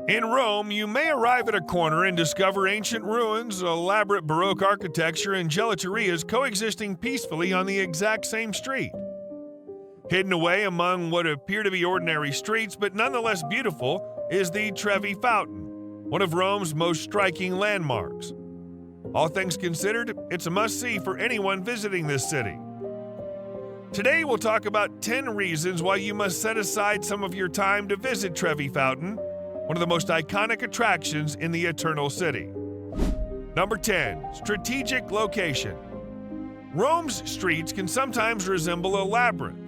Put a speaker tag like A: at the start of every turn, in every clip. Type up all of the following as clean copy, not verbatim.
A: In Rome, you may arrive at a corner and discover ancient ruins, elaborate Baroque architecture, and gelaterias coexisting peacefully on the exact same street. Hidden away among what appear to be ordinary streets, but nonetheless beautiful, is the Trevi Fountain, one of Rome's most striking landmarks. All things considered, it's a must-see for anyone visiting this city. Today we'll talk about 10 reasons why you must set aside some of your time to visit Trevi Fountain, one of the most iconic attractions in the Eternal City. Number 10. Strategic location. Rome's streets can sometimes resemble a labyrinth,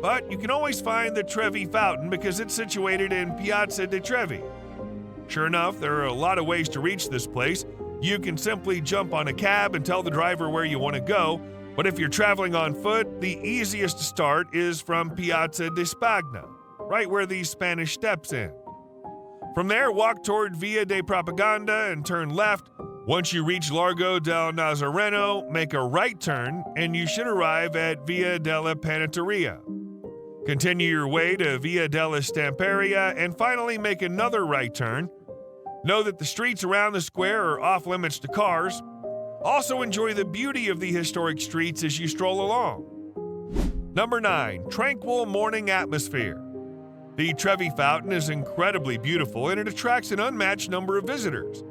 A: but you can always find the Trevi Fountain because it's situated in Piazza di Trevi. Sure enough, there are a lot of ways to reach this place. You can simply jump on a cab and tell the driver where you want to go, but if you're traveling on foot, the easiest to start is from Piazza di Spagna, right where the Spanish Steps end. From there, walk toward Via de Propaganda and turn left. Once you reach Largo del Nazareno, make a right turn, and you should arrive at Via della Panetteria. Continue your way to Via della Stamperia, and finally make another right turn. Know that the streets around the square are off limits to cars. Also enjoy the beauty of the historic streets as you stroll along. Number 9. Tranquil morning atmosphere. The Trevi Fountain is incredibly beautiful and it attracts an unmatched number of visitors.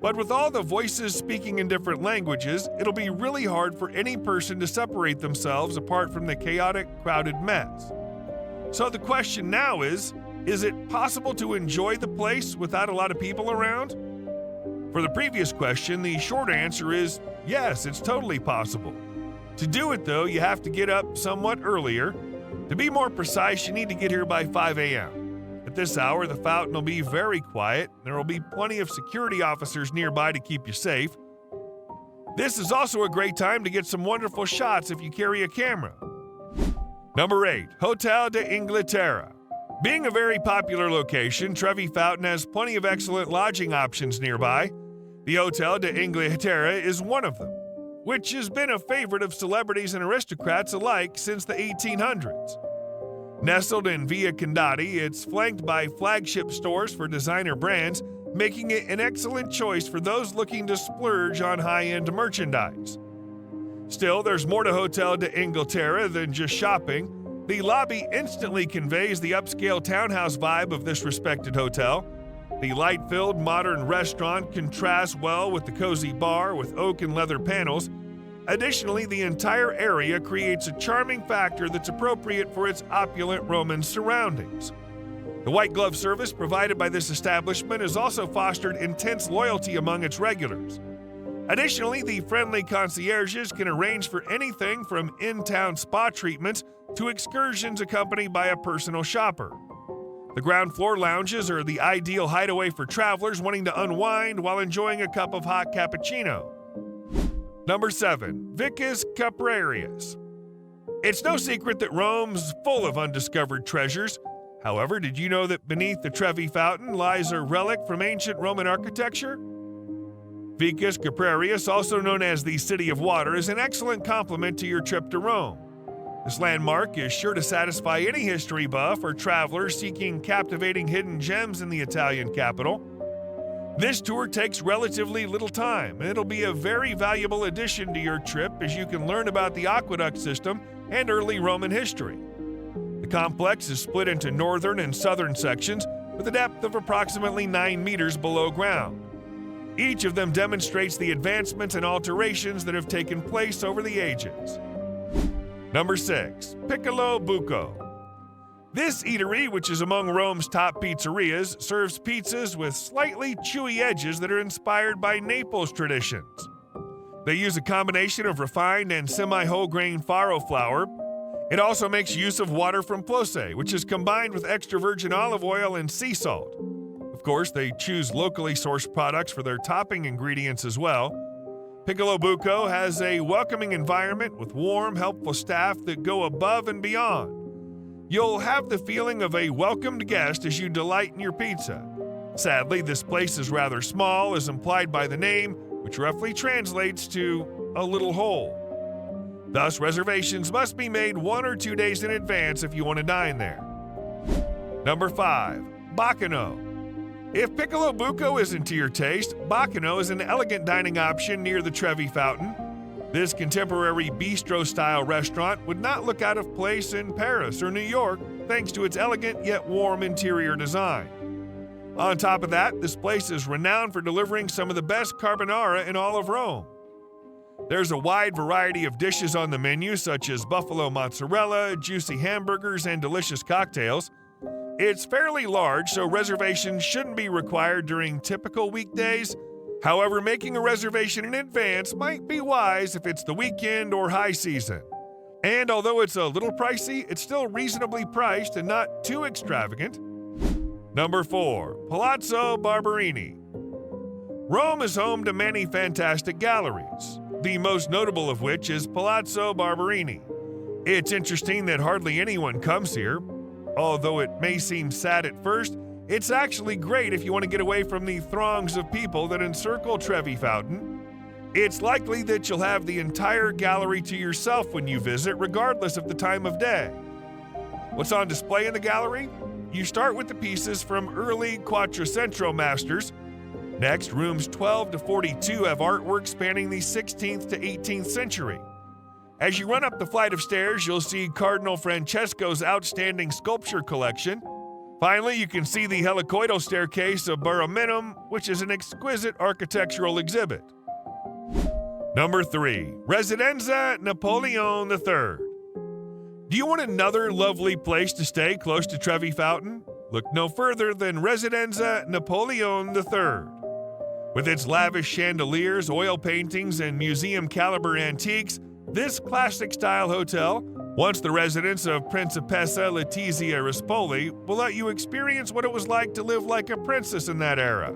A: But with all the voices speaking in different languages, it'll be really hard for any person to separate themselves apart from the chaotic, crowded mess. So the question now is it possible to enjoy the place without a lot of people around? For the previous question, the short answer is yes, it's totally possible. To do it, though, you have to get up somewhat earlier. To be more precise, you need to get here by 5 a.m. At this hour, the fountain will be very quiet. There will be plenty of security officers nearby to keep you safe. This is also a great time to get some wonderful shots if you carry a camera. Number 8. Hotel de Inghilterra. Being a very popular location, Trevi Fountain has plenty of excellent lodging options nearby. The Hotel de Inghilterra is one of them, which has been a favorite of celebrities and aristocrats alike since the 1800s. Nestled in Via Condati, it's flanked by flagship stores for designer brands, making it an excellent choice for those looking to splurge on high-end merchandise. Still, there's more to Hotel de Inghilterra than just shopping. The lobby instantly conveys the upscale townhouse vibe of this respected hotel. The light-filled modern restaurant contrasts well with the cozy bar with oak and leather panels. Additionally, the entire area creates a charming factor that's appropriate for its opulent Roman surroundings. The white glove service provided by this establishment has also fostered intense loyalty among its regulars. Additionally, the friendly concierges can arrange for anything from in-town spa treatments to excursions accompanied by a personal shopper. The ground floor lounges are the ideal hideaway for travelers wanting to unwind while enjoying a cup of hot cappuccino. Number 7. Vicis Capreras. It's no secret that Rome's full of undiscovered treasures. However, did you know that beneath the Trevi Fountain lies a relic from ancient Roman architecture? Vicis Capreras, also known as the City of Water, is an excellent complement to your trip to Rome. This landmark is sure to satisfy any history buff or traveler seeking captivating hidden gems in the Italian capital. This tour takes relatively little time, and it'll be a very valuable addition to your trip as you can learn about the aqueduct system and early Roman history. The complex is split into northern and southern sections with a depth of approximately 9 meters below ground. Each of them demonstrates the advancements and alterations that have taken place over the ages. Number 6. Piccolo Buco. This eatery, which is among Rome's top pizzerias, serves pizzas with slightly chewy edges that are inspired by Naples traditions. They use a combination of refined and semi-whole grain farro flour. It also makes use of water from Plose, which is combined with extra virgin olive oil and sea salt. Of course, they choose locally sourced products for their topping ingredients as well. Piccolo Buco has a welcoming environment with warm, helpful staff that go above and beyond. You'll have the feeling of a welcomed guest as you delight in your pizza. Sadly, this place is rather small, as implied by the name, which roughly translates to a little hole. Thus, reservations must be made 1 or 2 days in advance if you want to dine there. Number 5. Bakano. If Piccolo Buco isn't to your taste, Bakano is an elegant dining option near the Trevi fountain. This contemporary bistro-style restaurant would not look out of place in Paris or New York thanks to its elegant yet warm interior design. On top of that, this place is renowned for delivering some of the best carbonara in all of Rome. There's a wide variety of dishes on the menu, such as buffalo mozzarella, juicy hamburgers, and delicious cocktails. It's fairly large, so reservations shouldn't be required during typical weekdays. However, making a reservation in advance might be wise if it's the weekend or high season. And although it's a little pricey, it's still reasonably priced and not too extravagant. Number 4. Palazo Barbarini. Rome is home to many fantastic galleries, the most notable of which is Palazo Barbarini. It's interesting that hardly anyone comes here. Although it may seem sad at first, it's actually great if you want to get away from the throngs of people that encircle Trevi Fountain. It's likely that you'll have the entire gallery to yourself when you visit, regardless of the time of day. What's on display in the gallery? You start with the pieces from early Quattrocento masters. Next, rooms 12 to 42 have artwork spanning the 16th to 18th century. As you run up the flight of stairs, you'll see Cardinal Francesco's outstanding sculpture collection. Finally, you can see the helicoidal staircase of Baramenum, which is an exquisite architectural exhibit. Number 3. Residenza Napoleon III. Do you want another lovely place to stay close to Trevi Fountain? Look no further than Residenza Napoleon III. With its lavish chandeliers, oil paintings, and museum-caliber antiques, this classic-style hotel, once the residence of Principessa Letizia Rispoli, will let you experience what it was like to live like a princess in that era.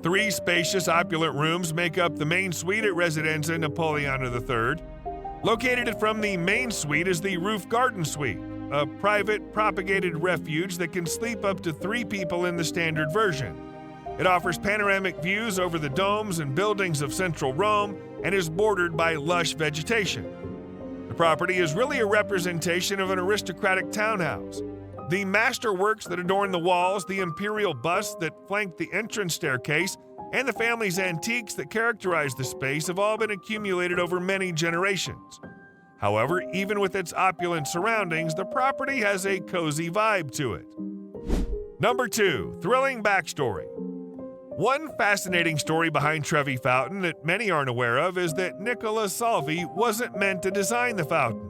A: 3 spacious, opulent rooms make up the main suite at Residenza Napoleon III. Located from the main suite is the roof garden suite, a private, propagated refuge that can sleep up to 3 people in the standard version. It offers panoramic views over the domes and buildings of central Rome and is bordered by lush vegetation. The property is really a representation of an aristocratic townhouse. The masterworks that adorn the walls, the imperial busts that flank the entrance staircase, and the family's antiques that characterize the space have all been accumulated over many generations. However, even with its opulent surroundings, the property has a cozy vibe to it. Number 2. Thrilling backstory. One fascinating story behind Trevi Fountain that many aren't aware of is that Nicola Salvi wasn't meant to design the fountain.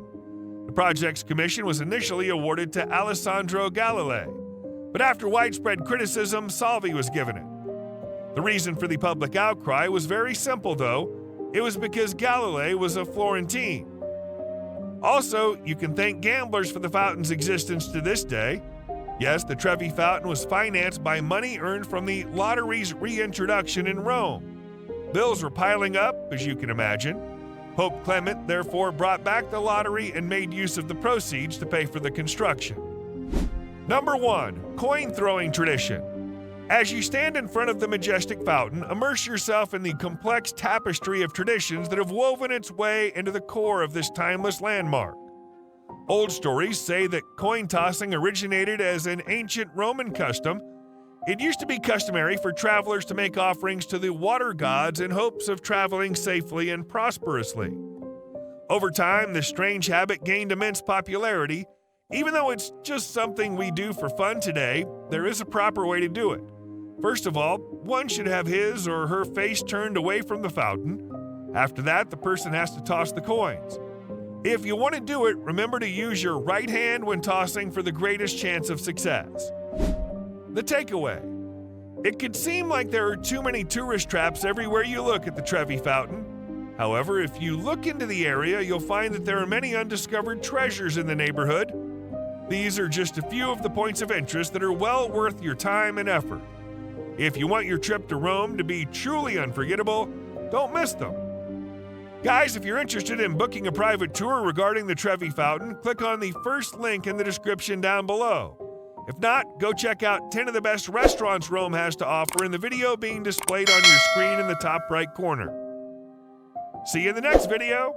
A: The project's commission was initially awarded to Alessandro Galilei, but after widespread criticism, Salvi was given it. The reason for the public outcry was very simple, though. It was because Galilei was a Florentine. Also, you can thank gamblers for the fountain's existence to this day. Yes, the Trevi Fountain was financed by money earned from the lottery's reintroduction in Rome. Bills were piling up, as you can imagine. Pope Clement therefore brought back the lottery and made use of the proceeds to pay for the construction. Number 1. Coin-throwing tradition. As you stand in front of the majestic fountain, immerse yourself in the complex tapestry of traditions that have woven its way into the core of this timeless landmark. Old stories say that coin tossing originated as an ancient Roman custom. It used to be customary for travelers to make offerings to the water gods in hopes of traveling safely and prosperously. Over time, this strange habit gained immense popularity. Even though it's just something we do for fun today, there is a proper way to do it. First of all, one should have his or her face turned away from the fountain. After that, the person has to toss the coins. If you want to do it, remember to use your right hand when tossing for the greatest chance of success. The takeaway. It could seem like there are too many tourist traps everywhere you look at the Trevi Fountain. However, if you look into the area, you'll find that there are many undiscovered treasures in the neighborhood. These are just a few of the points of interest that are well worth your time and effort. If you want your trip to Rome to be truly unforgettable, don't miss them. Guys, if you're interested in booking a private tour regarding the Trevi Fountain, click on the first link in the description down below. If not, go check out 10 of the best restaurants Rome has to offer in the video being displayed on your screen in the top right corner. See you in the next video!